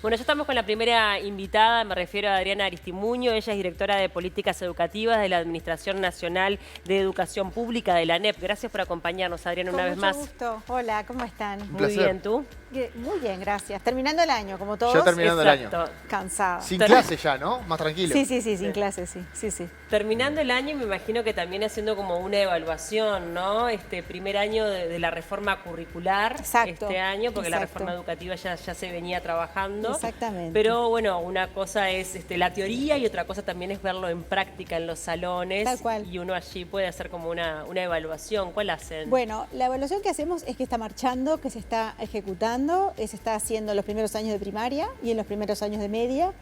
Bueno, ya estamos con la primera invitada, me refiero a Adriana Aristimuño. Ella es directora de Políticas Educativas de la Administración Nacional de Educación Pública de la ANEP. Gracias por acompañarnos, Adriana, una vez más. Con mucho gusto. Hola, ¿cómo están? Muy bien, ¿tú? Muy bien, gracias. Terminando el año, como todos. Ya terminando el año. Cansada. Sin clase ya, ¿no? Más tranquilo. Sí, sin clase, sí. Terminando el año, me imagino que también haciendo como una evaluación, ¿no? Este primer año de la reforma curricular. Exacto. Este año, porque la Exacto. reforma educativa ya se venía trabajando. Exactamente. Pero bueno, una cosa es la teoría y otra cosa también es verlo en práctica en los salones. Tal cual. Y uno allí puede hacer como una evaluación. ¿Cuál hacen? Bueno, la evaluación que hacemos es que está marchando, que se está ejecutando, se está haciendo en los primeros años de primaria y en los primeros años de media,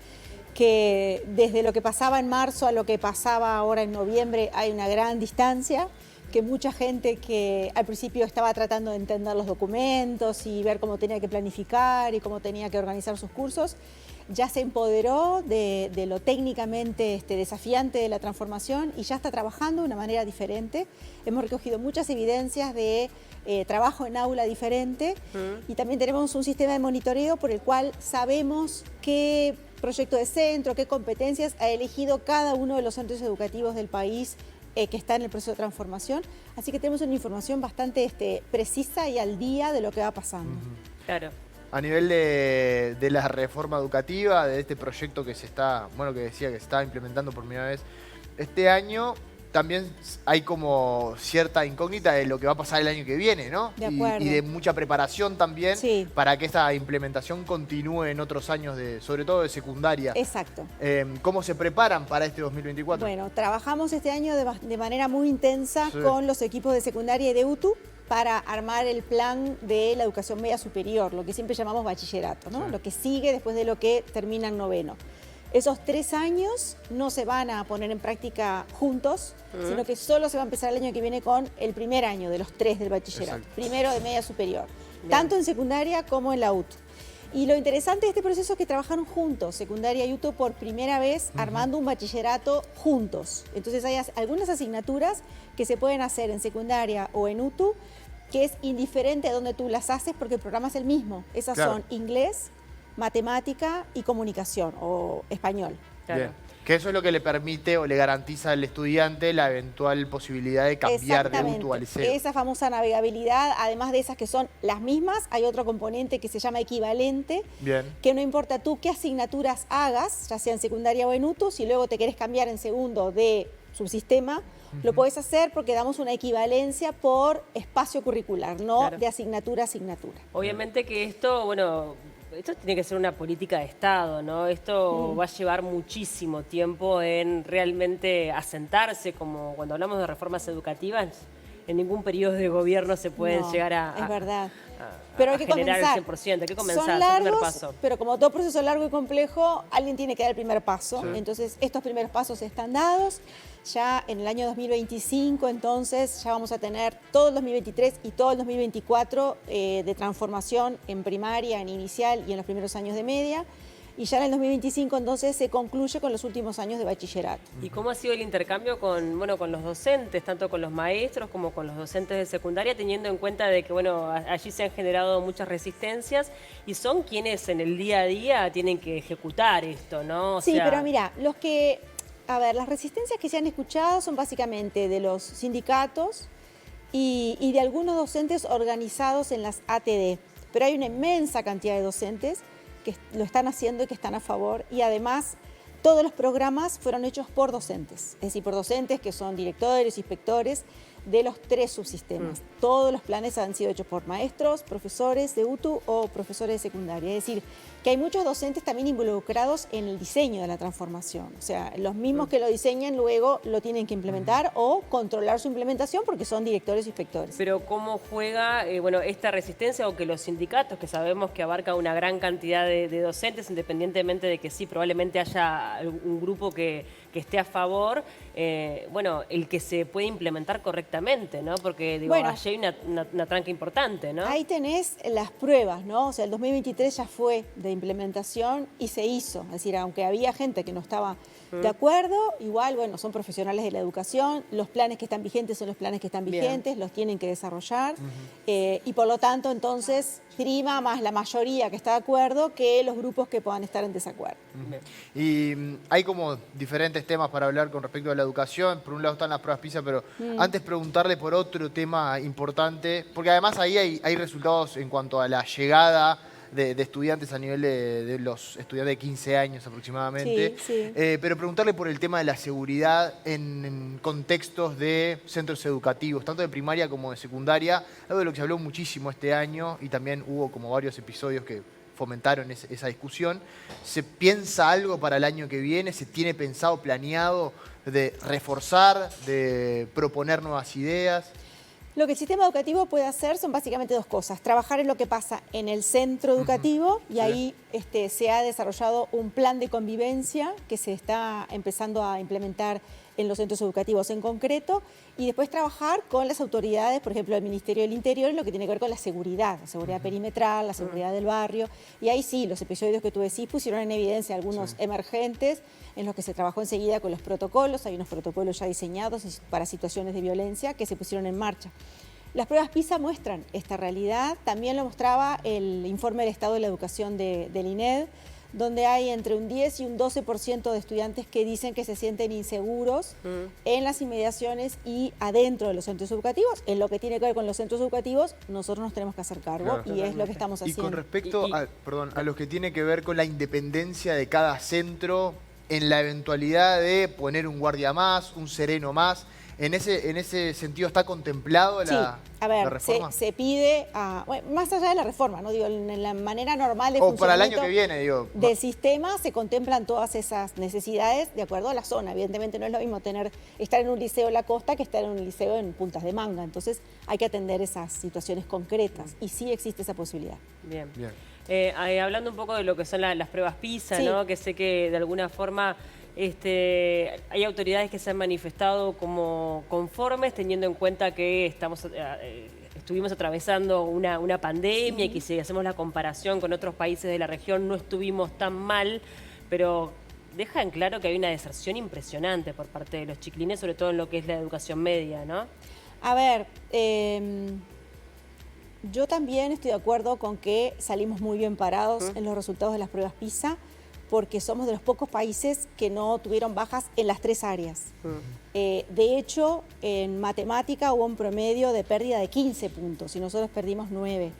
que desde lo que pasaba en marzo a lo que pasaba ahora en noviembre hay una gran distancia, que mucha gente que al principio estaba tratando de entender los documentos y ver cómo tenía que planificar y cómo tenía que organizar sus cursos, ya se empoderó de lo técnicamente desafiante de la transformación y ya está trabajando de una manera diferente. Hemos recogido muchas evidencias de trabajo en aula diferente y también tenemos un sistema de monitoreo por el cual sabemos qué proyecto de centro, qué competencias ha elegido cada uno de los centros educativos del país que está en el proceso de transformación. Así que tenemos una información bastante precisa y al día de lo que va pasando. Claro. A nivel de la reforma educativa, de este proyecto que se está, que decía que se está implementando por primera vez este año, también hay como cierta incógnita de lo que va a pasar el año que viene, ¿no? De acuerdo. Y de mucha preparación también Sí. para que esta implementación continúe en otros años, sobre todo de secundaria. Exacto. ¿Cómo se preparan para este 2024? Bueno, trabajamos este año de manera muy intensa con los equipos de secundaria y de UTU para armar el plan de la educación media superior, lo que siempre llamamos bachillerato, ¿no? Lo que sigue después de lo que termina en noveno. Esos 3 años no se van a poner en práctica juntos, sino que solo se va a empezar el año que viene con el primer año de los 3 del bachillerato, primero de media superior, tanto en secundaria como en la UTU. Y lo interesante de este proceso es que trabajaron juntos, secundaria y UTU, por primera vez armando un bachillerato juntos. Entonces hay algunas asignaturas que se pueden hacer en secundaria o en UTU, que es indiferente a dónde tú las haces porque el programa es el mismo. Esas son inglés, matemática y comunicación o español. Claro. Bien. Que eso es lo que le permite o le garantiza al estudiante la eventual posibilidad de cambiar de UTU al liceo. Esa famosa navegabilidad, además de esas que son las mismas, hay otro componente que se llama equivalente, que no importa tú qué asignaturas hagas, ya sea en secundaria o en UTU, si luego te querés cambiar en segundo de subsistema, lo podés hacer porque damos una equivalencia por espacio curricular, no de asignatura a asignatura. Obviamente que esto, esto tiene que ser una política de Estado, ¿no? Esto va a llevar muchísimo tiempo en realmente asentarse, como cuando hablamos de reformas educativas, en ningún periodo de gobierno se pueden llegar a... Es verdad. Pero hay que generar el 100%, hay que comenzar, son el largos, primer paso. Pero como todo proceso largo y complejo, alguien tiene que dar el primer paso. Entonces, estos primeros pasos están dados. Ya en el año 2025, entonces, ya vamos a tener todo el 2023 y todo el 2024 de transformación en primaria, en inicial y en los primeros años de media. Y ya en el 2025, entonces, se concluye con los últimos años de bachillerato. ¿Y cómo ha sido el intercambio con los docentes, tanto con los maestros como con los docentes de secundaria, teniendo en cuenta de que, allí se han generado muchas resistencias y son quienes en el día a día tienen que ejecutar esto, ¿no? Pero mira, las resistencias que se han escuchado son básicamente de los sindicatos y de algunos docentes organizados en las ATD. Pero hay una inmensa cantidad de docentes que lo están haciendo y que están a favor, y además todos los programas fueron hechos por docentes, es decir, por docentes que son directores, inspectores de los 3 subsistemas. Todos los planes han sido hechos por maestros, profesores de UTU o profesores de secundaria, es decir, que hay muchos docentes también involucrados en el diseño de la transformación, o sea, los mismos que lo diseñan luego lo tienen que implementar o controlar su implementación porque son directores e inspectores. Pero ¿cómo juega esta resistencia o que los sindicatos, que sabemos que abarca una gran cantidad de docentes, independientemente de que sí, probablemente haya un grupo que que esté a favor, bueno, el que se puede implementar correctamente, ¿no? Porque, digo, Bueno, allí hay una tranca importante, ¿no? ahí tenés las pruebas, ¿no? O sea, el 2023 ya fue de implementación y se hizo. Es decir, aunque había gente que no estaba de acuerdo, igual, bueno, son profesionales de la educación, los planes que están vigentes son los planes que están vigentes, los tienen que desarrollar, y por lo tanto, entonces, prima más la mayoría que está de acuerdo que los grupos que puedan estar en desacuerdo. Y hay como diferentes temas para hablar con respecto a la educación. Por un lado están las pruebas PISA, pero antes preguntarle por otro tema importante, porque además ahí hay resultados en cuanto a la llegada de estudiantes a nivel de los estudiantes de 15 años aproximadamente. Sí. Pero preguntarle por el tema de la seguridad en contextos de centros educativos, tanto de primaria como de secundaria, algo de lo que se habló muchísimo este año y también hubo como varios episodios que fomentaron esa discusión. ¿Se piensa algo para el año que viene? ¿Se tiene pensado, planeado de reforzar, de proponer nuevas ideas? Lo que el sistema educativo puede hacer son básicamente dos cosas. Trabajar en lo que pasa en el centro educativo y ahí se ha desarrollado un plan de convivencia que se está empezando a implementar en los centros educativos en concreto, y después trabajar con las autoridades, por ejemplo, el Ministerio del Interior, en lo que tiene que ver con la seguridad perimetral, la seguridad del barrio. Y ahí sí, los episodios que tú decís pusieron en evidencia algunos emergentes en los que se trabajó enseguida con los protocolos. Hay unos protocolos ya diseñados para situaciones de violencia que se pusieron en marcha. Las pruebas PISA muestran esta realidad. También lo mostraba el informe del estado de la educación del INED, donde hay entre un 10 y un 12% de estudiantes que dicen que se sienten inseguros en las inmediaciones y adentro de los centros educativos. En lo que tiene que ver con los centros educativos, nosotros nos tenemos que hacer cargo, y es lo que estamos haciendo. Y con respecto a lo que tiene que ver con la independencia de cada centro, en la eventualidad de poner un guardia más, un sereno más, ¿en ese sentido está contemplado la reforma? Se pide, bueno, más allá de la reforma, ¿no? Digo, en la manera normal de o para el funcionamiento año que viene, digo. Del sistema se contemplan todas esas necesidades de acuerdo a la zona. Evidentemente no es lo mismo estar en un liceo en la costa que estar en un liceo en Puntas de Manga. Entonces hay que atender esas situaciones concretas y sí existe esa posibilidad. Bien. Hablando un poco de lo que son las pruebas PISA, ¿no? Que sé que de alguna forma hay autoridades que se han manifestado como conformes, teniendo en cuenta que estuvimos atravesando una pandemia y que si hacemos la comparación con otros países de la región no estuvimos tan mal, pero deja en claro que hay una deserción impresionante por parte de los chiquilines, sobre todo en lo que es la educación media, ¿no? A ver, yo también estoy de acuerdo con que salimos muy bien parados en los resultados de las pruebas PISA, porque somos de los pocos países que no tuvieron bajas en las 3 áreas. De hecho, en matemática hubo un promedio de pérdida de 15 puntos y nosotros perdimos 9.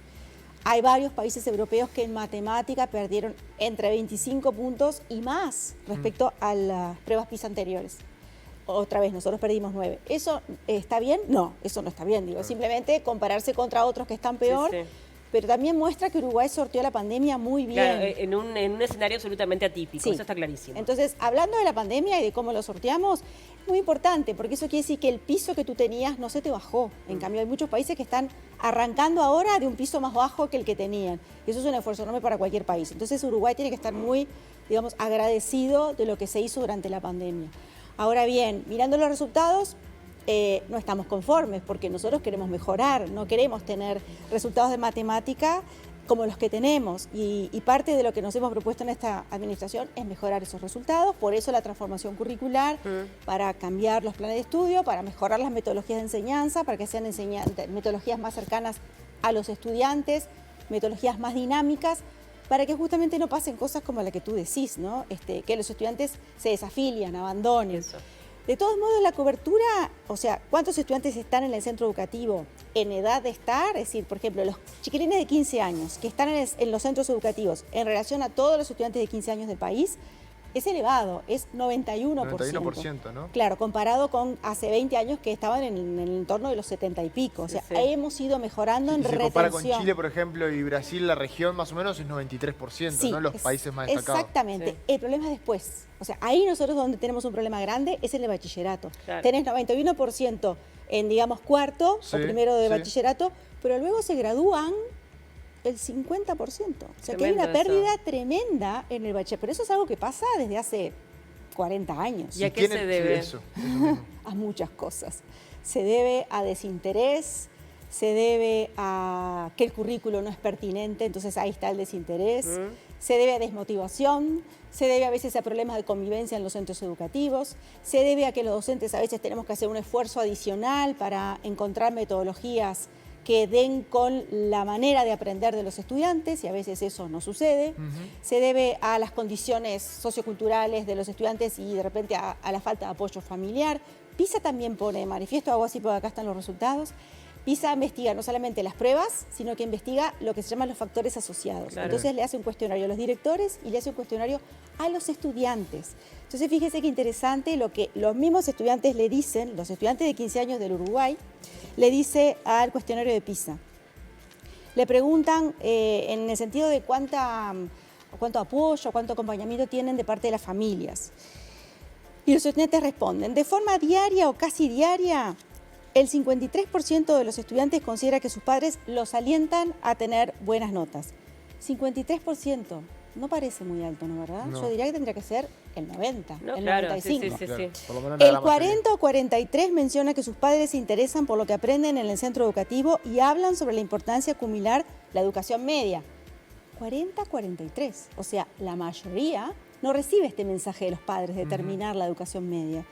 Hay varios países europeos que en matemática perdieron entre 25 puntos y más respecto a las pruebas PISA anteriores. Otra vez, nosotros perdimos 9. ¿Eso está bien? No, eso no está bien. Digo, simplemente compararse contra otros que están peor. Pero también muestra que Uruguay sorteó la pandemia muy bien. Claro, en un escenario absolutamente atípico, eso está clarísimo. Entonces, hablando de la pandemia y de cómo lo sorteamos, es muy importante, porque eso quiere decir que el piso que tú tenías no se te bajó. En cambio, hay muchos países que están arrancando ahora de un piso más bajo que el que tenían. Y eso es un esfuerzo enorme para cualquier país. Entonces, Uruguay tiene que estar muy, digamos, agradecido de lo que se hizo durante la pandemia. Ahora bien, mirando los resultados, no estamos conformes porque nosotros queremos mejorar, no queremos tener resultados de matemática como los que tenemos, y parte de lo que nos hemos propuesto en esta administración es mejorar esos resultados. Por eso la transformación curricular, para cambiar los planes de estudio, para mejorar las metodologías de enseñanza, para que sean metodologías más cercanas a los estudiantes, metodologías más dinámicas, para que justamente no pasen cosas como la que tú decís, ¿no? Que los estudiantes se desafilian, abandonen. Eso. De todos modos, la cobertura, o sea, ¿cuántos estudiantes están en el centro educativo en edad de estar? Es decir, por ejemplo, los chiquilines de 15 años que están en los centros educativos en relación a todos los estudiantes de 15 años del país, es elevado, es 91%. 91%, ¿no? Claro, comparado con hace 20 años que estaban en el entorno de los 70 y pico. O sea, hemos ido mejorando en retención. Si se compara con Chile, por ejemplo, y Brasil, la región más o menos es 93%, ¿no? Los países más destacados. Exactamente. El problema es después. O sea, ahí nosotros donde tenemos un problema grande es en el bachillerato. Claro. Tenés 91% en, digamos, cuarto o primero de bachillerato, pero luego se gradúan el 50%. O sea, que hay una pérdida tremenda en el bachillerato. Pero eso es algo que pasa desde hace 40 años. ¿Y a qué se debe? Eso mismo. A muchas cosas. Se debe a desinterés, se debe a que el currículo no es pertinente, entonces ahí está el desinterés, se debe a desmotivación, se debe a veces a problemas de convivencia en los centros educativos, se debe a que los docentes a veces tenemos que hacer un esfuerzo adicional para encontrar metodologías que den con la manera de aprender de los estudiantes y a veces eso no sucede. Se debe a las condiciones socioculturales de los estudiantes y de repente a la falta de apoyo familiar. PISA también pone de manifiesto, hago así porque acá están los resultados. PISA investiga no solamente las pruebas, sino que investiga lo que se llaman los factores asociados. Claro. Entonces le hace un cuestionario a los directores y le hace un cuestionario a los estudiantes. Entonces fíjese qué interesante lo que los mismos estudiantes le dicen, los estudiantes de 15 años del Uruguay, le dice al cuestionario de PISA. Le preguntan en el sentido de cuánto apoyo, cuánto acompañamiento tienen de parte de las familias. Y los estudiantes responden, de forma diaria o casi diaria, el 53% de los estudiantes considera que sus padres los alientan a tener buenas notas. 53%, no parece muy alto, ¿no, verdad? No. Yo diría que tendría que ser el 90, No, el claro, 95. sí. Claro, por lo menos la El gran mayoría. 40 o 43 menciona que sus padres se interesan por lo que aprenden en el centro educativo y hablan sobre la importancia de culminar la educación media. 40-43, o sea, la mayoría no recibe este mensaje de los padres de terminar la educación media.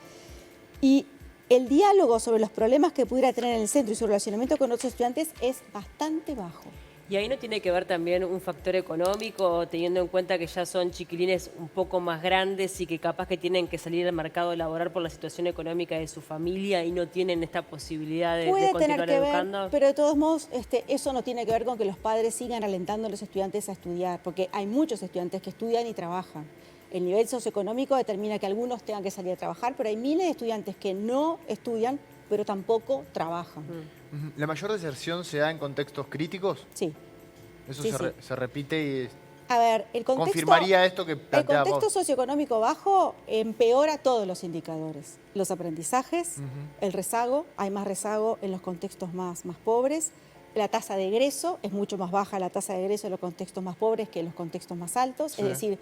Y el diálogo sobre los problemas que pudiera tener en el centro y su relacionamiento con otros estudiantes es bastante bajo. Y ahí no tiene que ver también un factor económico, teniendo en cuenta que ya son chiquilines un poco más grandes y que capaz que tienen que salir al mercado laboral por la situación económica de su familia y no tienen esta posibilidad de Puede continuar tener que ver, educando. pero de todos modos eso no tiene que ver con que los padres sigan alentando a los estudiantes a estudiar, porque hay muchos estudiantes que estudian y trabajan. El nivel socioeconómico determina que algunos tengan que salir a trabajar, pero hay miles de estudiantes que no estudian, pero tampoco trabajan. Ujú. ¿La mayor deserción se da en contextos críticos? Sí. Eso Sí, se repite y A ver, el contexto... confirmaría esto que El planteaba contexto vos. socioeconómico bajo empeora todos los indicadores. Los aprendizajes, el rezago, hay más rezago en los contextos más pobres. La tasa de egreso es mucho más baja, la tasa de egreso en los contextos más pobres que en los contextos más altos. Sí. Es decir,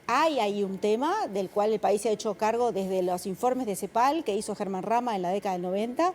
hay ahí un tema del cual el país se ha hecho cargo desde los informes de CEPAL que hizo Germán Rama en la década del 90,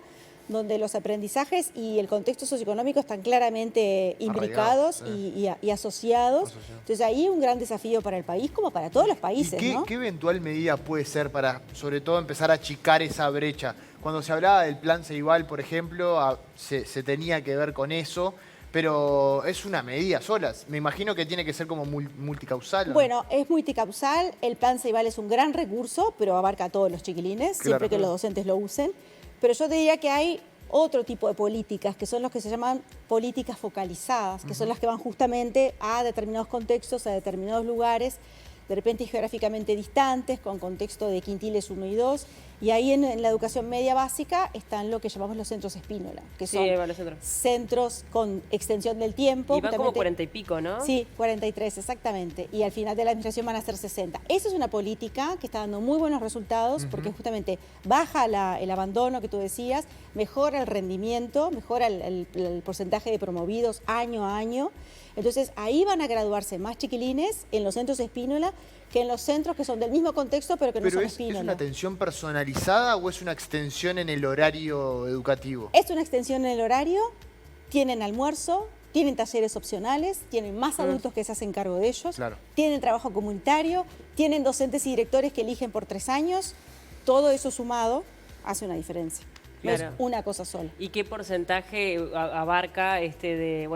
donde los aprendizajes y el contexto socioeconómico están claramente imbricados y asociados. Entonces ahí un gran desafío para el país como para todos los países. ¿Y ¿no? qué eventual medida puede ser para, sobre todo, empezar a achicar esa brecha? Cuando se hablaba del plan Ceibal, por ejemplo, se tenía que ver con eso, pero es una medida sola. Me imagino que tiene que ser como multicausal. ¿No? Bueno, es multicausal. El plan Ceibal es un gran recurso, pero abarca a todos los chiquilines, siempre que los docentes lo usen. Pero yo te diría que hay otro tipo de políticas, que son los que se llaman políticas focalizadas, que son las que van justamente a determinados contextos, a determinados lugares, de repente geográficamente distantes, con contexto de quintiles 1 y 2. Y ahí en la educación media básica están lo que llamamos los centros Espínola, que son centros con extensión del tiempo. Y van como 40 y pico, ¿no? Sí, 43, exactamente. Y al final de la administración van a ser 60. Esa es una política que está dando muy buenos resultados porque justamente baja el abandono que tú decías, mejora el rendimiento, mejora el porcentaje de promovidos año a año. Entonces ahí van a graduarse más chiquilines en los centros Espínola que en los centros que son del mismo contexto pero que no son Espínola. ¿Es una atención personalizada o es una extensión en el horario educativo? Es una extensión en el horario, tienen almuerzo, tienen talleres opcionales, tienen más adultos que se hacen cargo de ellos, tienen trabajo comunitario, tienen docentes y directores que eligen por 3 años. Todo eso sumado hace una diferencia. No es una cosa sola. ¿Y qué porcentaje abarca de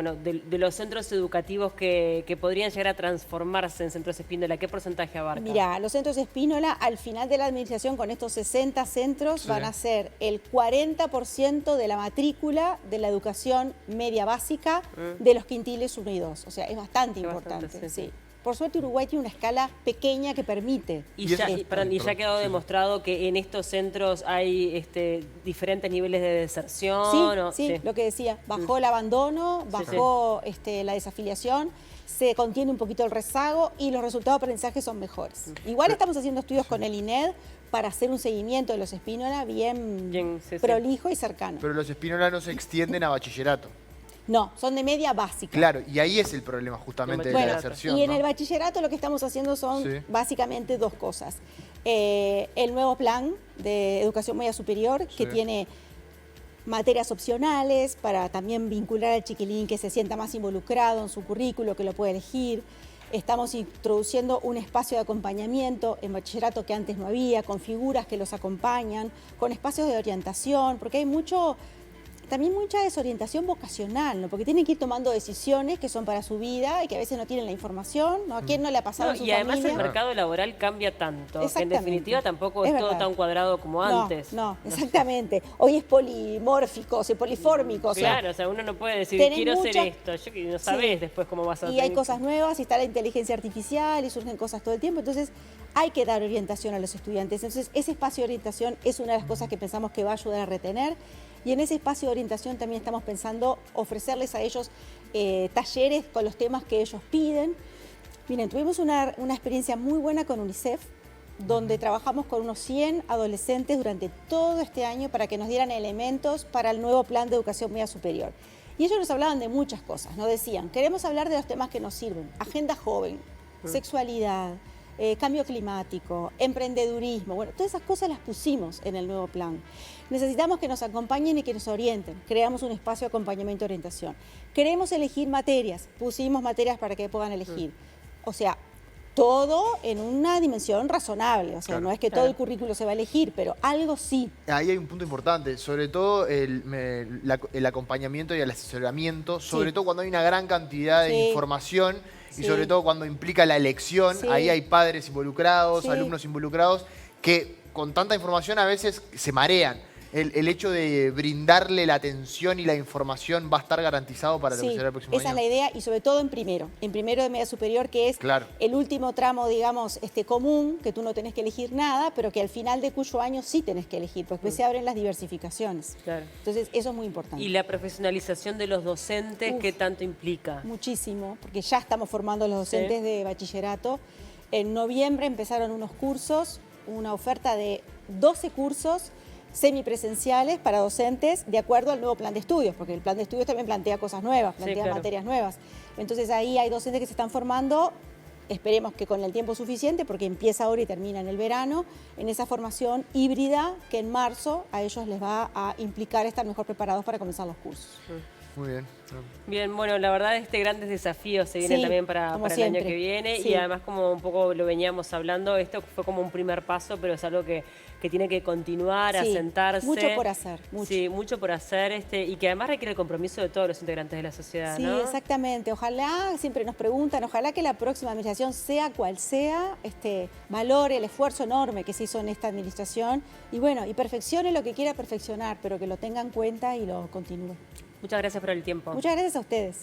los centros educativos que podrían llegar a transformarse en centros Espínola? ¿Qué porcentaje abarca? Mira, los centros Espínola al final de la administración con estos 60 centros van a ser el 40% de la matrícula de la educación media básica de los quintiles 1 y 2. O sea, es bastante importante. Sí. Por suerte Uruguay tiene una escala pequeña que permite. Y ya ha quedado demostrado que en estos centros hay diferentes niveles de deserción. Sí, lo que decía, bajó el abandono, bajó la desafiliación, se contiene un poquito el rezago y los resultados de aprendizaje son mejores. Igual estamos haciendo estudios con el INED para hacer un seguimiento de los Espínola bien prolijo y cercano. Pero los Espínola no se extienden a bachillerato. No, son de media básica. Claro, y ahí es el problema justamente de la Bueno, deserción, y en ¿no? el bachillerato lo que estamos haciendo son Sí. básicamente dos cosas. El nuevo plan de educación media superior, que Sí. tiene materias opcionales para también vincular al chiquilín que se sienta más involucrado en su currículo, que lo puede elegir. Estamos introduciendo un espacio de acompañamiento en bachillerato que antes no había, con figuras que los acompañan, con espacios de orientación, porque hay también mucha desorientación vocacional, ¿no? Porque tienen que ir tomando decisiones que son para su vida y que a veces no tienen la información, ¿no? ¿A quién no le ha pasado en su Y además familia? el mercado laboral cambia tanto, que en Exactamente. definitiva tampoco es todo verdad. tan cuadrado como antes. No, exactamente. Hoy es polimórfico, o sea, polifórmico. O sea, Claro, o sea, uno no puede decir, tenés quiero mucha- hacer esto, yo que no sabés Sí. después cómo vas a y hay cosas nuevas, y está la inteligencia artificial, y surgen cosas todo el tiempo. Entonces, hay que dar orientación a los estudiantes. Entonces, ese espacio de orientación es una de las cosas que pensamos que va a ayudar a retener. Y en ese espacio de orientación también estamos pensando ofrecerles a ellos talleres con los temas que ellos piden. Miren, tuvimos una experiencia muy buena con UNICEF, donde trabajamos con unos 100 adolescentes durante todo este año para que nos dieran elementos para el nuevo plan de educación media superior. Y ellos nos hablaban de muchas cosas, nos decían, queremos hablar de los temas que nos sirven, agenda joven, sexualidad, cambio climático, emprendedurismo, bueno, todas esas cosas las pusimos en el nuevo plan. Necesitamos que nos acompañen y que nos orienten, creamos un espacio de acompañamiento y orientación. Queremos elegir materias, pusimos materias para que puedan elegir. O sea, todo en una dimensión razonable, o sea, Claro. no es que todo el currículo se va a elegir, pero algo sí. Ahí hay un punto importante, sobre todo el acompañamiento y el asesoramiento, sobre todo cuando hay una gran cantidad de Sí. información y Sí. sobre todo cuando implica la elección, Sí. ahí hay padres involucrados, Sí. alumnos involucrados, que con tanta información a veces se marean. El hecho de brindarle la atención y la información va a estar garantizado para lo que Sí, será el próximo esa año. es la idea, y sobre todo en primero de media superior, que es Claro. el último tramo, digamos, común, que tú no tenés que elegir nada, pero que al final de cuyo año sí tenés que elegir, porque después se abren las diversificaciones. Claro. Entonces, eso es muy importante. Y la profesionalización de los docentes, Uf. ¿qué tanto implica? Muchísimo, porque ya estamos formando a los docentes de bachillerato. En noviembre empezaron unos cursos, una oferta de 12 cursos semipresenciales para docentes de acuerdo al nuevo plan de estudios, porque el plan de estudios también plantea cosas nuevas, plantea claro. materias nuevas. Entonces ahí hay docentes que se están formando, esperemos que con el tiempo suficiente, porque empieza ahora y termina en el verano, en esa formación híbrida que en marzo a ellos les va a implicar estar mejor preparados para comenzar los cursos. Muy bien. Bien, bueno, la verdad grandes desafíos se vienen Sí, también para como el año siempre. que viene Sí. y además como un poco lo veníamos hablando, esto fue como un primer paso, pero es algo que tiene que continuar, Sí, asentarse. mucho por hacer, mucho. Sí, mucho por hacer y que además requiere el compromiso de todos los integrantes de la sociedad, Sí, ¿no? exactamente. Ojalá, siempre nos preguntan, ojalá que la próxima administración, sea cual sea, valore el esfuerzo enorme que se hizo en esta administración y bueno, y perfeccione lo que quiera perfeccionar, pero que lo tenga en cuenta y lo continúe. Muchas gracias por el tiempo. Muchas gracias a ustedes.